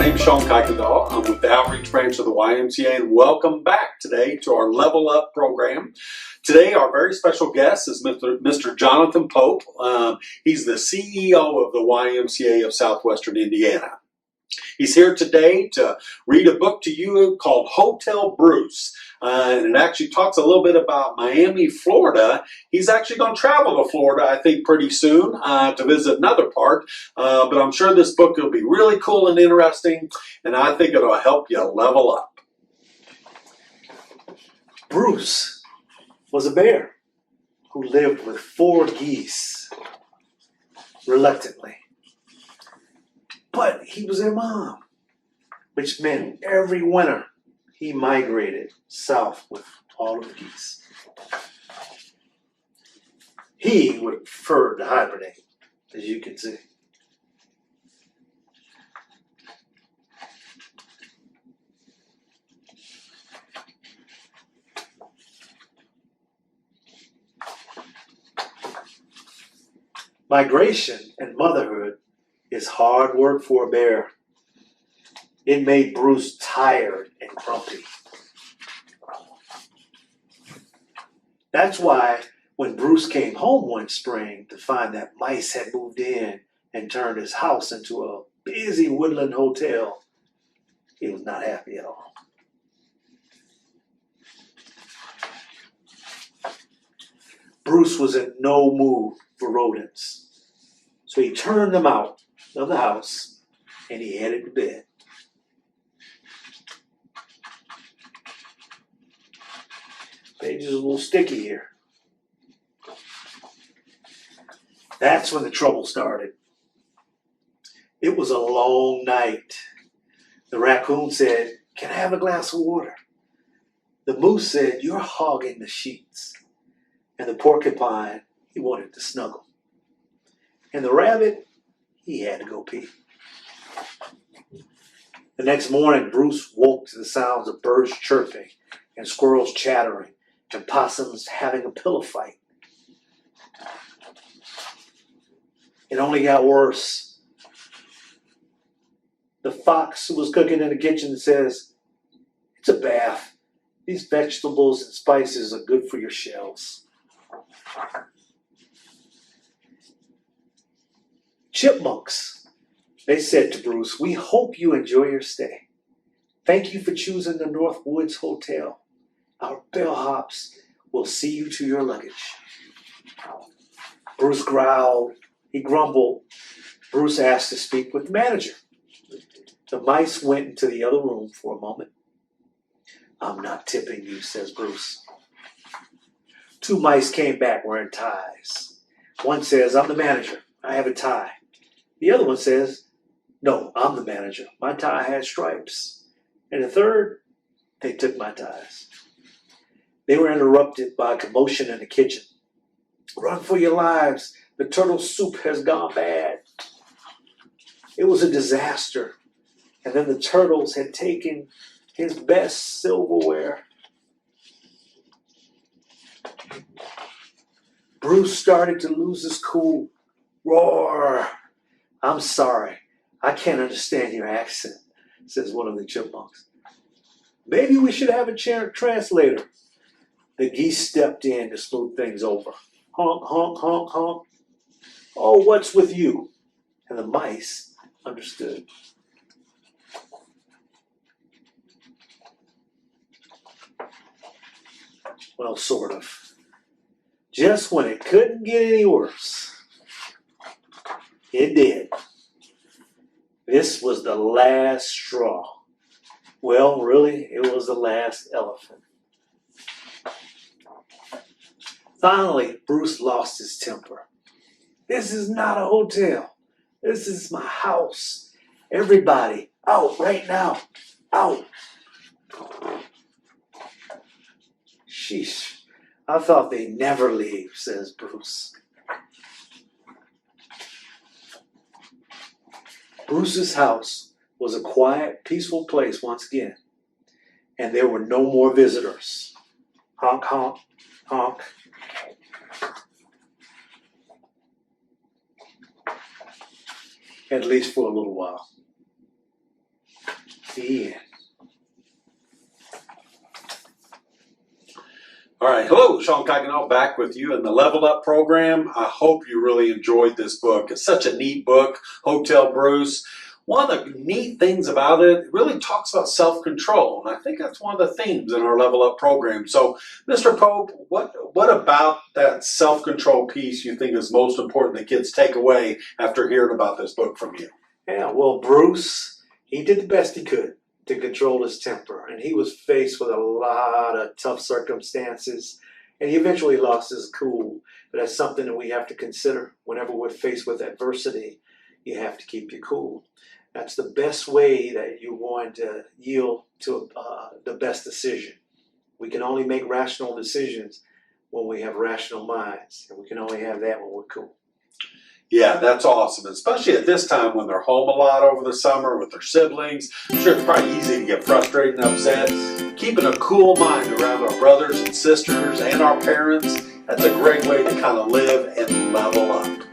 name's Sean Kuykendall. I'm with the Outreach Branch of the YMCA, and welcome back today to our Level Up program. Today, our very special guest is Mr. Johnathan Pope. He's the CEO of the YMCA of Southwestern Indiana. He's here today to read a book to you called Hotel Bruce. And it actually talks a little bit about Miami, Florida. He's actually going to travel to Florida, I think, pretty soon to visit another part. But I'm sure this book will be really cool and interesting, and I think it'll help you level up. Bruce was a bear who lived with 4 geese, reluctantly. But he was their mom, which meant every winter he migrated south with all of the geese. He would prefer to hibernate, as you can see. Migration and motherhood is hard work for a bear. It made Bruce tired and grumpy. That's why when Bruce came home one spring to find that mice had moved in and turned his house into a busy woodland hotel, he was not happy at all. Bruce was in no mood for rodents, so he turned them out of the house and he headed to bed. Page is a little sticky here. That's when the trouble started. It was a long night. The raccoon said, "Can I have a glass of water?" The moose said, "You're hogging the sheets." And the porcupine, he wanted to snuggle. And the rabbit, he had to go pee. The next morning, Bruce woke to the sounds of birds chirping and squirrels chattering and possums having a pillow fight. It only got worse. The fox who was cooking in the kitchen says, "It's a bath. These vegetables and spices are good for your shells." Chipmunks, they said to Bruce, "We hope you enjoy your stay. Thank you for choosing the North Woods Hotel. Our bellhops will see you to your luggage." Bruce growled. He grumbled. Bruce asked to speak with the manager. The mice went into the other room for a moment. "I'm not tipping you," says Bruce. 2 mice came back wearing ties. One says, "I'm the manager. I have a tie." The other one says, "No, I'm the manager. My tie has stripes." And the third, they took my ties. They were interrupted by a commotion in the kitchen. "Run for your lives. The turtle soup has gone bad." It was a disaster. And then the turtles had taken his best silverware. Bruce started to lose his cool. "Roar! I'm sorry. I can't understand your accent," says one of the chipmunks. "Maybe we should have a translator." The geese stepped in to smooth things over. "Honk, honk, honk, honk. Oh, what's with you?" And the mice understood. Well, sort of. Just when it couldn't get any worse, it did. This was the last straw. Well, really, it was the last elephant. Finally, Bruce lost his temper. "This is not a hotel. This is my house. Everybody, out right now. Out." "Sheesh, I thought they'd never leave," says Bruce. Bruce's house was a quiet, peaceful place once again, and there were no more visitors. Honk, honk, honk. At least for a little while. The end. All right, hello, Sean Cognall back with you in the Level Up program. I hope you really enjoyed this book. It's such a neat book, Hotel Bruce. One of the neat things about it really talks about self-control, and I think that's one of the themes in our Level Up program. So, Mr. Pope, what about that self-control piece you think is most important that kids take away after hearing about this book from you? Yeah, well, Bruce, he did the best he could to control his temper, and he was faced with a lot of tough circumstances, and he eventually lost his cool. But that's something that we have to consider whenever we're faced with adversity. You have to keep your cool. That's the best way that you're going to yield to the best decision. We can only make rational decisions when we have rational minds, and we can only have that when we're cool. Yeah, that's awesome, especially at this time when they're home a lot over the summer with their siblings. I'm sure it's probably easy to get frustrated and upset. Keeping a cool mind around our brothers and sisters and our parents, that's a great way to kind of live and level up.